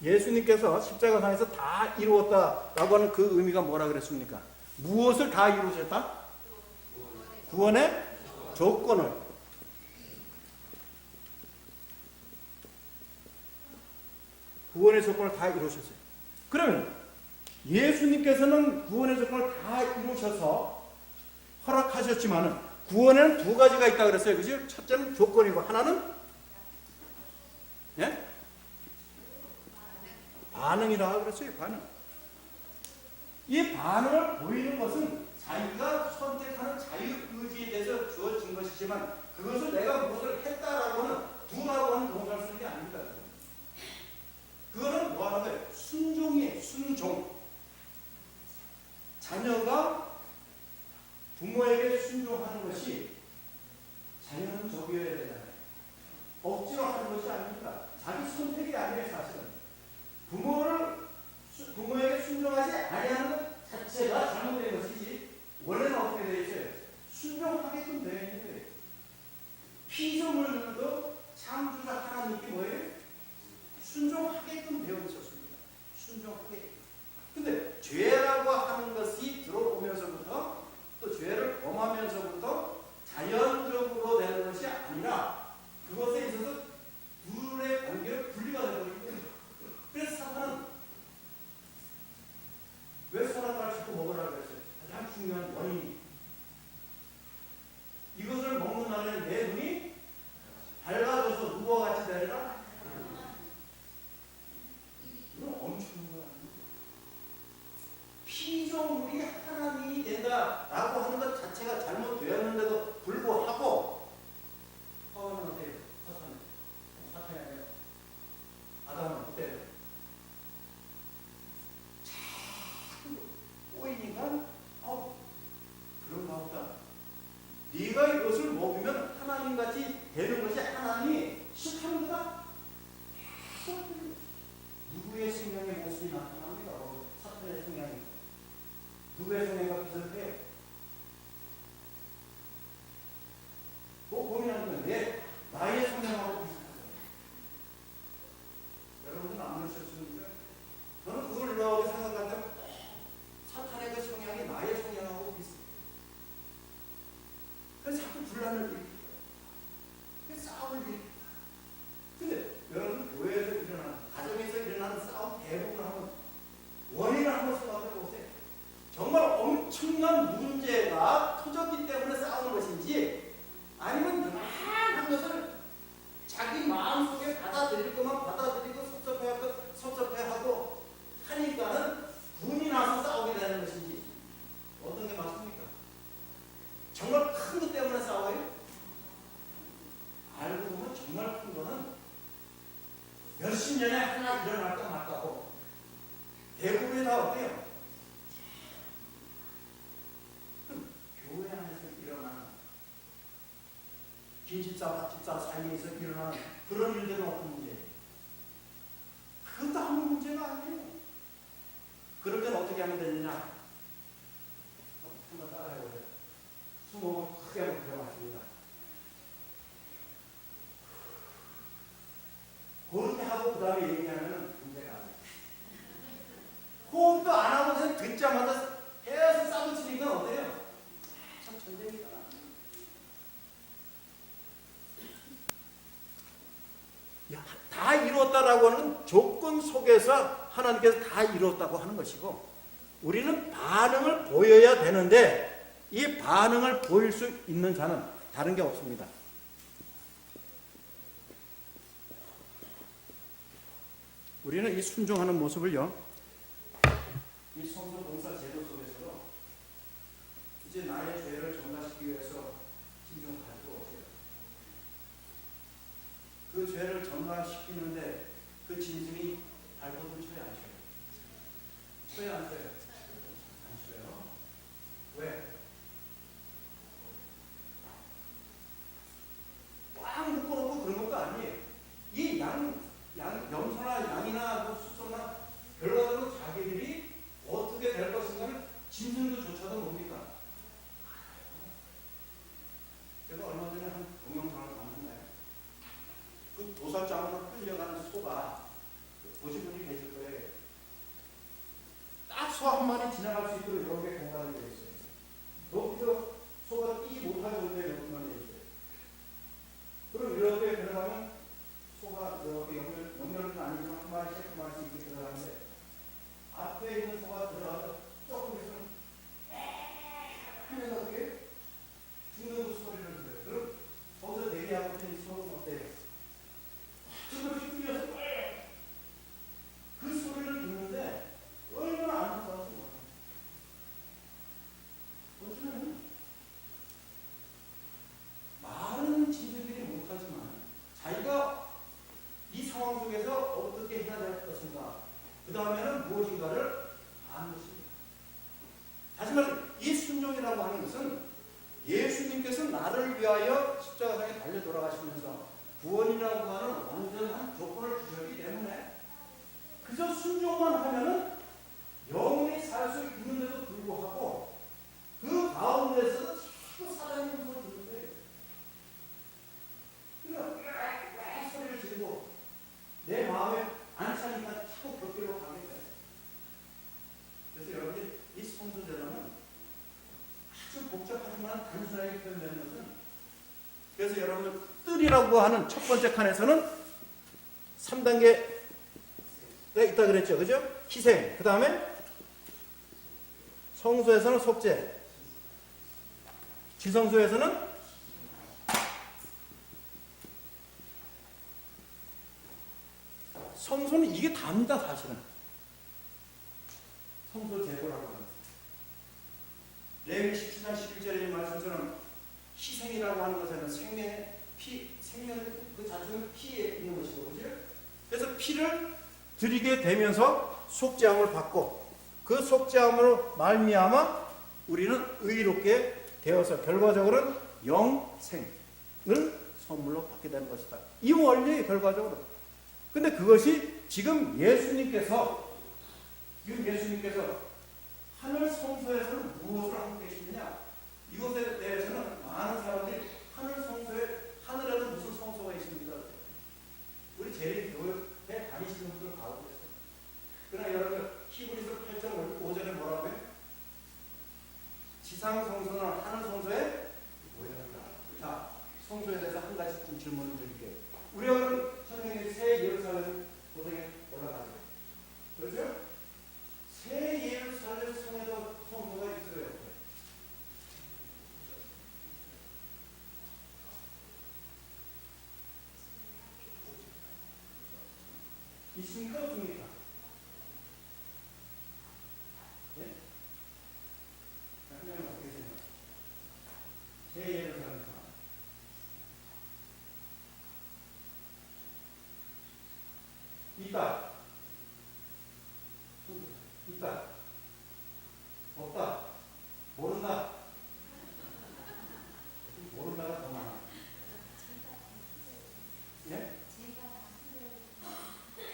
예수님께서 십자가상에서 다 이루었다라고 하는 그 의미가 뭐라 그랬습니까? 무엇을 다 이루셨다? 구원의 조건을. 구원의 조건을 다 이루셨어요. 그러면 예수님께서는 구원의 조건을 다 이루셔서 허락하셨지만은 구원에는 두 가지가 있다 그랬어요. 그죠? 첫째는 조건이고 하나는 예? 반응이라 그랬어요. 반응. 이 반응을 보이는 것은 자기가 선택하는 자유의지에 대해서 주어진 것이지만 그것을 내가 무엇을 했다라고는 두라고 하는 동사를 쓰는 게 아닙니다. 그거는 뭐 하는 거예요? 순종이에요. 순종. 자녀가 부모에게 순종하는 것이 자연적이어야 되잖아요. 억지로 하는 것이 아닙니다. 자기 선택이 아니에요. 사실은. 부모에게 순종하지 아니하는 것 자체가 잘못된 것이지 원래는 어떻게 되어 있어요? 순종하게끔 되어 있는 거예요. 피조물도 창조자 하나님께 뭐예요? 순종하게끔 되어 있었습니다. 순종하게. 근데 죄라고 하는 것이 들어오면서부터 또 죄를 범하면서부터 자연적으로 되는 것이 아니라 그것에 있어서 둘의 관계가 분리가 되어버리고 그래서 사탄은 왜 선악과를 자꾸 먹으라고 그랬어요? 가장 중요한 원인이 이것을 먹는 날에는 내 눈이 밝아져서 누구와 같이 되리라? 이건 엄청난 거 아니에요? 피조물이 하나님이 된다라고 하는 것 자체가 잘못되었는데도 불구하고 하와는 어때요? 사탄이 아니에요. 아담은 어때요? 꼬이니까 그런가 보다. 네가 이것을 먹으면 하나님같이 되는 것이 하나님이 싫다는 거다. 누구의 성령의 모습이 나타납니다. 사탄의 성령이. 누구의 성령과 비슷해요? 그거 고민하면 나의 성령하고 비슷해요. 여러분은 안 그러셨습니까? 저는 그걸 이렇게 생각할 때 사탄의 그 성향이 나의 성향하고 비슷해요. 그래서 자꾸 분란을 일으키고 싸움을 일으키고. 근데 여러분 교회에서 일어나는 가정에서 일어나는 싸움 대부분 한번 원인을 한번 생각해 보세요. 정말 엄청난 하나 일어날까 말까고 대부분이 다 어때요? 교회 안에서 일어나는 긴 집사와 집사 사이에서 일어나는 그런 일들은 어떤 문제예요? 그것도 아무 문제가 아니에요. 그럴 때는 어떻게 하면 되느냐? 한번 따라해보세요. 숨을 크게 한번 들어마십니다. 그렇게 하고 그 다음에 얘기하면 문제가 아니에요. 호흡도 안 하고서 듣자마자 계속 싸붙이니까 어때요? 참 전쟁이다. 다 이루었다라고 하는 조건 속에서 하나님께서 다 이루었다고 하는 것이고, 우리는 반응을 보여야 되는데 이 반응을 보일 수 있는 자는 다른 게 없습니다. 우리는 이 순종하는 모습을요, 이 성소 봉사 제도 속에서도 이제 나의 죄를 전가시키기 위해서 진정 가지고 오세요. 그 죄를 전가시키는데 그 진심이 발버둥 쳐야 안 쳐요? 쳐야 안 쳐요? 안 쳐요. 왜? 꽉 묶어놓고 그런 것도 아니에요. 이 염소나 양이나 뭐 수소나 결과적으로 자기들이 어떻게 될 것인가를 짐승도조차도 뭡니까? 제가 얼마 전에 한 동영상을 봤는데 그 도살장으로 끌려가는 소가 보신 분이 계실 거예요. 딱 소 한 마리 지나갈 수 있도록 이렇게 공간이 되어 있어요. 높이도 소가 뛰지 못할 정도의 높이만 되어 있어요. 그럼 이렇게 들어가면 소가 이렇게 연결은 아니지만 한 마리씩 한 마리씩 이렇게 들어가는데 앞에 있는 소가 들어가서 조금 있으면 하면서 어떻게 죽는 그 소리를 들어요. 그럼 거기서 대기하고 있는 소는 어때요? 저렇게 뛰어서 그 소리를 듣는데 얼마나 안타까웠어요. 어쩌면 많은 지들이 못하지만 자기가 이 상황 속에서 어떻게 해야 될 것인가, 그 다음에는 무엇인가를 아는 것입니다. 다시 말해서 이 순종이라고 하는 것은 예수님께서 나를 위하여 십자가상에 달려 돌아가시면서 구원이라고 하는 완전한 조건을 주셨기 때문에 그저 순종만 하면은 영원히 살 수 있는데도 불구하고 그 가운데서 자꾸 사단이 무서워 듣는 거예요. 그러니까 소리를 지르고 내 마음에 안 차니까 자꾸 벽길로 가게 돼요. 그래서 여러분이 이 성소제라는 아주 복잡하지만 단순하게 표현되는 것은, 그래서 여러분 뜰이라고 하는 첫 번째 칸에서는 3단계가 있다 그랬죠. 그죠? 희생. 그 다음에 성소에서는 속죄. 지성소에서는 성소는 이게 다입니다. 사실은 성소 제도라고 하는 것. 레위기 17장 11절의 말씀처럼 희생이라고 하는 것에는 생명의 피, 생명 그 자체는 피에 있는 것이고, 그죠? 그래서 피를 드리게 되면서 속죄함을 받고 그 속죄함으로 말미암아 우리는 의롭게 되어서 결과적으로는 영생을 선물로 받게 되는 것이다. 이 원리의 결과적으로. 근데 그것이 지금 예수님께서 하늘 성소에서는 무엇을 하고 계시느냐? 이것에 대해서는 많은 사람들이 하늘 성소에, 하늘에는 무슨 성소가 있습니까? 우리 제일교회 다니시는 분들 가고 있어요. 그러나 여러분 히브리서 8장 5절에 뭐라고 해요? 지상 성소나 하늘 성소에 모여라. 자, 성소에 대해서 한 가지 좀 질문을 드릴게요. 우리가 천명의 새 예루살렘 도성에 올라가죠. 그렇죠? 새 예루살렘 성에도 성소가 있어요. 있습니까? 없습니까? 네? 한 명은 어떻게 생각해요? 새 예루살렘 성. 있다. 있다, 없다, 모른다. 모른다가 더 많아. 예?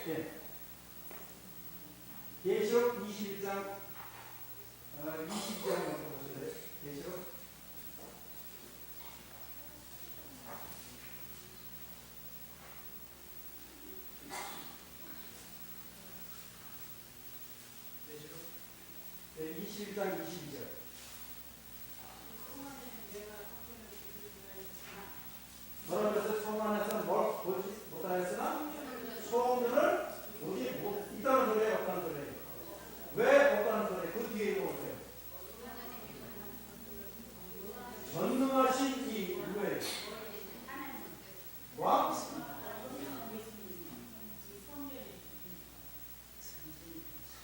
예. 계시록 21장 20장 보실래요? 계시록 네, 21장 22절. 너는 그래서 성 안에서 뭘 보지 못하였으나 소원들을 어디 있다는 소리예요, 없다는 소리예요? 왜 없다는 소리예요? 그 뒤에 읽어보세요. 전능하신 이 누구예요? 왕?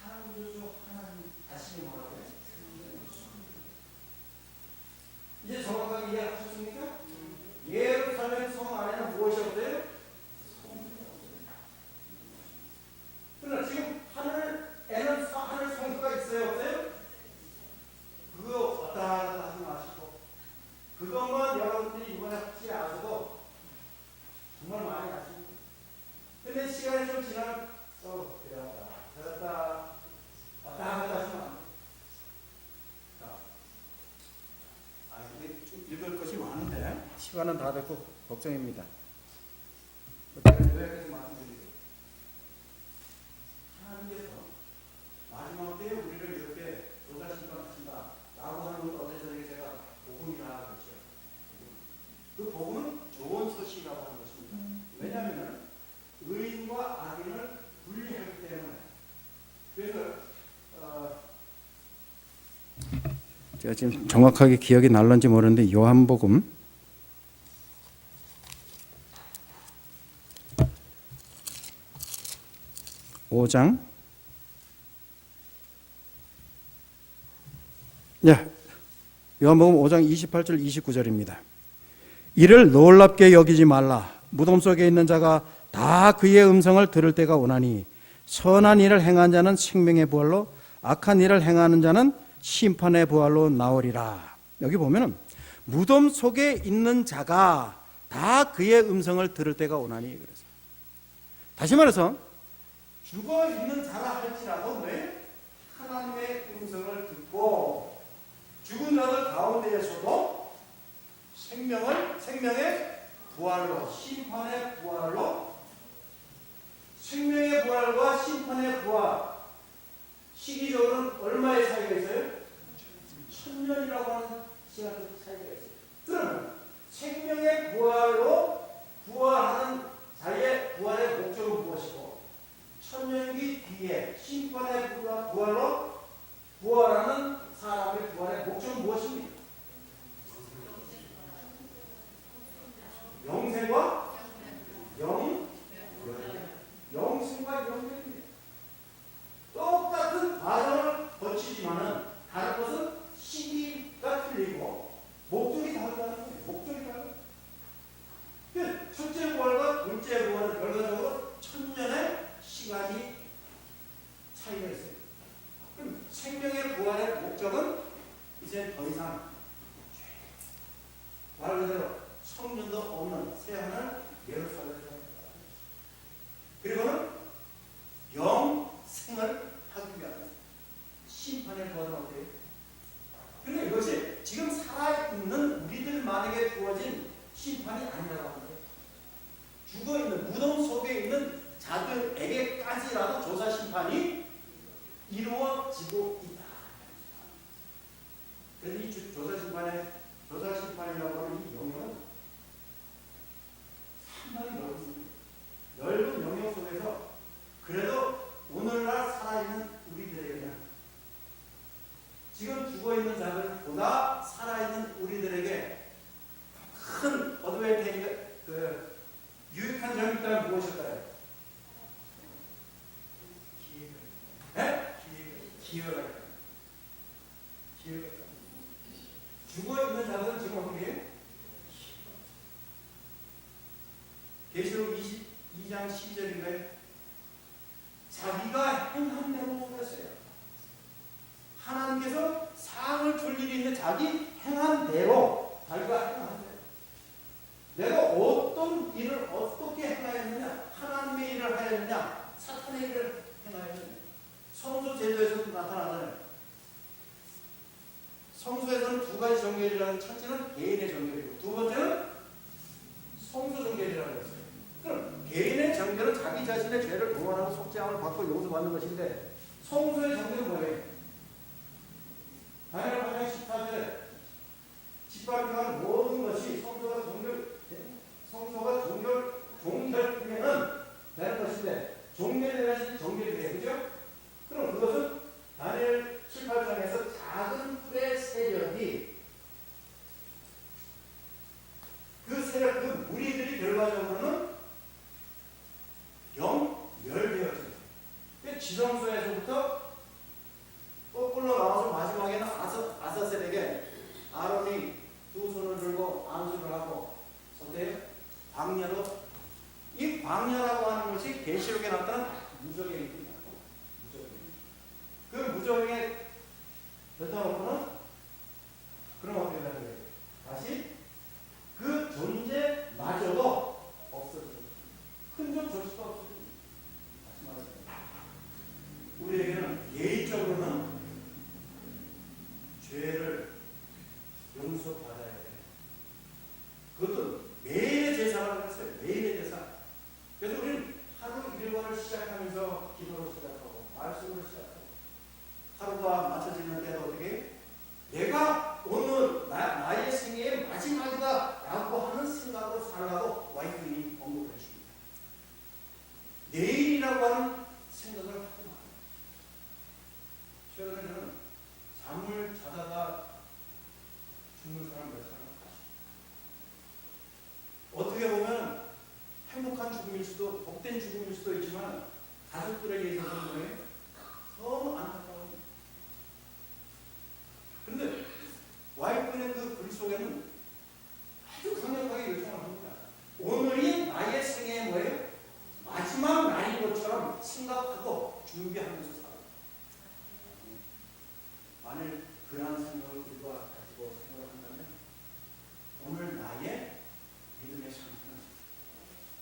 창조주 하나님 다시 뭐라고요? 이제 정확하게 이해하셨습니까? 예루살렘 성 안에는 무엇이 없어요? 그러나 지금 하늘에는 하늘 성소가 있어요, 없어요? 그거 왔다 갔다 하지 마시고 그것만 여러분들이 이번에 확실히 아셔도 정말 많이 아십니다. 근데 시간이 좀 지나면 들었다 왔다 갔다 하지 마. 이게 좀 읽을 것이 많은데 시간은 다 됐고 걱정입니다. 요약해서 말씀드릴게요. 하나님께서 마지막 때에 우리를 이렇게 조사심판하신다 라고 하는 걸 어제 저녁에 제가 복음이라 그랬죠. 그 복음은 좋은 소식이라고 하는 것입니다. 왜냐하면 의인과 악인을 분리하기 때문에. 그래서 제가 지금 정확하게 기억이 날는지 모르는데 요한복음 5장 요한복음 5장 28절 29절입니다. 이를 놀랍게 여기지 말라. 무덤 속에 있는 자가 다 그의 음성을 들을 때가 오나니 선한 일을 행한 자는 생명의 부활로 악한 일을 행하는 자는 심판의 부활로 나오리라. 여기 보면은 무덤 속에 있는 자가 다 그의 음성을 들을 때가 오나니 그래서 다시 말해서 죽어 있는 자라 할지라도 왜 하나님의 음성을 듣고 죽은 자들 가운데에서도 생명의 부활로 심판의 부활로 생명의 부활과 심판의 부활 시기적으로는 얼마의 차이가 있어요? 1000년이라고 하는 시간적 차이가 있어요. 그러면 생명의 부활로 부활하는 자의 부활의 목적은 무엇이고 1000년기 뒤에 심판의 부활로 부활하는 사람의 부활의 목적은 무엇입니까? 영생과 영생과 영생입니다. 똑같은 과정을 거치지만은 다른 것은 시기가 틀리고 목적이 다르다는 거예요. 목적이 다르다. 첫째 부활과 둘째 부활은 결과적으로 1000년의 시간이 차이가 있어요. 그럼 생명의 부활의 목적은 이제 더 이상 말 그대로 성년도 없는 새하늘 예루살렘입니다. 그리고는 영생을 하기 위한 심판의 부활은 어때요? 그러니까 이것이 지금 살아있는 우리들만에게 주어진 심판이 아니라고 하는 거예요. 죽어있는 무덤 속에 있는 자들에게까지라도 조사 심판이 이루어지고 있다. 그래서 이 조사 심판이라고 하는 이 영역은 상당히 넓습니다. 넓은 영역 속에서 그래도 오늘날 살아있는 우리들에게는 지금 죽어있는 자들보다 살아있는 우리들에게 큰 어드밴티지가 유익한 점이 있다면 무엇일까요? 기회가 있다. 기회가 있다. 죽어있는 자들은 지금 어떻게 계시록 22장 12절인가요? 자기가 행한 대로 그랬어요. 두 가지 정결이라는 첫째는 개인의 정결이고 두 번째는 성소 정결이라고 했어요. 그럼 개인의 정결은 자기 자신의 죄를 동원하고 속죄함을 받고 용서받는 것인데 성소의 정결은 뭐예요? 다니엘 8장 14절에 짓밟히는 모든 것이 성소가 종결되면 되는 것인데 종결이 되면 정결이 돼요. 그죠? 그럼 그것은 다니엘 7, 8장에서 작은 뿔의 세력이 그 세력, 그 무리들이 결과적으로는 멸되어져요. 지성소에서부터 거꾸로 나와서 마지막에는 아사셀에게 아론이 두 손을 들고 안수를 하고 어때요? 광야로 이 광야라고 하는 것이 계시록에 나타난 무적행입니다. 그 무적행에 뱉어놓고는 그럼 어떻게 되는 거예요? 다시 그 존재마저도 없어져요. 흔적 줄 수가 없어요. 다시 말해서 우리에게는 개인적으로는 죄를 용서받아야 돼요. 그것도 매일의 제사라고 했어요. 매일의 제사. 그래서 우리는 하루 일과를 시작하면서 기도로 시작하고 말씀으로 시작하고 하루가 맞춰지는 때도 어떻게 내가 오늘 나의 생애의 마지막이다 라고 하는 생각으로 살라고 와이프님이 언급을 해줍니다. 내일이라고 하는 생각을 하지 마요. 최근에 저는 잠을 자다가 죽는 사람 몇 사람 봤습니다. 어떻게 보면 행복한 죽음일 수도 복된 죽음일 수도 있지만 가족들에게 있어서는 너무 안타까워요. 그런데 와이프는 그 글 속에는 아주 강력하게 요청을 합니다. 오늘이 나의 생애의 뭐예요? 마지막 날인 것처럼 생각하고 준비하면서 살아. 만일 그러한 생각을 우리가 가지고 생각을 한다면 오늘 나의 믿음의 상태는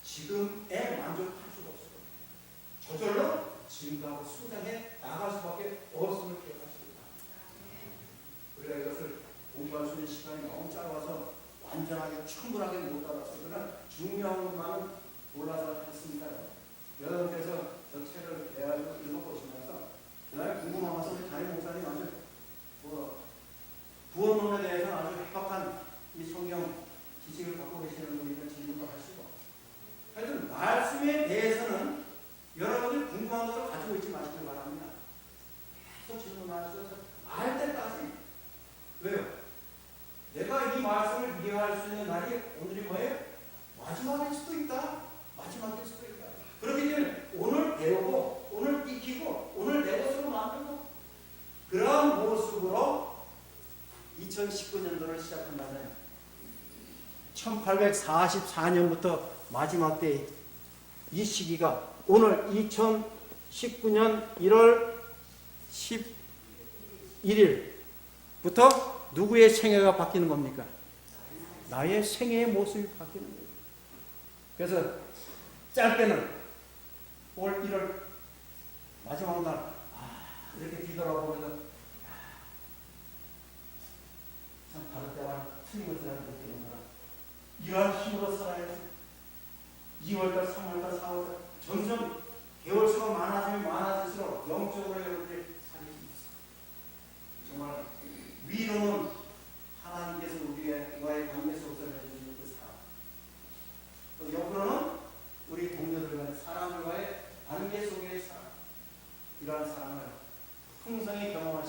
지금에 만족할 수가 없어요. 저절로 증가하고 성장해 나갈 수밖에 없음을 기억하십니다. 우리가 이것을 공부할 수 있는 시간이 너무 짧아서 완전하게 충분하게 못 알아서 그러나 중요한 것만은 골라서 했습니다. 여러분께서 저 책을 대하고 읽어보시면서 그날 궁금하면서 우리 담임 목사님 아주 구원론에 대해서 아주 해박한 이 성경 지식을 갖고 계시는 분이니까 질문도 하시고 하여튼 말씀에 대해서는 여러분들 궁금한 것을 가지고 있지 마시길 바랍니다. 계속 질문하셔서 알 때까지. 왜요? 내가 이 말씀을 이해할 수 있는 날이 오늘이 뭐예요? 마지막일 수도 있다. 마지막일 수도 있다. 그렇기 때문에 오늘 배우고 오늘 익히고 오늘 내 것으로 만들고 그런 모습으로 2019년도를 시작한다면 1844년부터 마지막 때 이 시기가 오늘 2019년 1월 11일부터 누구의 생애가 바뀌는 겁니까? 나의 생애의 모습이 바뀌는 거예요. 그래서 짧게는 올 1월 마지막 날 이렇게 뒤돌아보면서 참 다른 때와 틀린 것을 느끼는구나. 이러한 힘으로 살아야지. 2월달, 3월달, 4월달 점점 개월수가 많아질수록 영적으로 여러분들이 살이 있어요. 정말 위로는 하나님께서 우리와의 관계 속에서 해주시는 그 사랑. 또 역으로는 우리 동료들과의 사람들과의 관계 속의 사랑. 이러한 사랑을 풍성히 경험하시고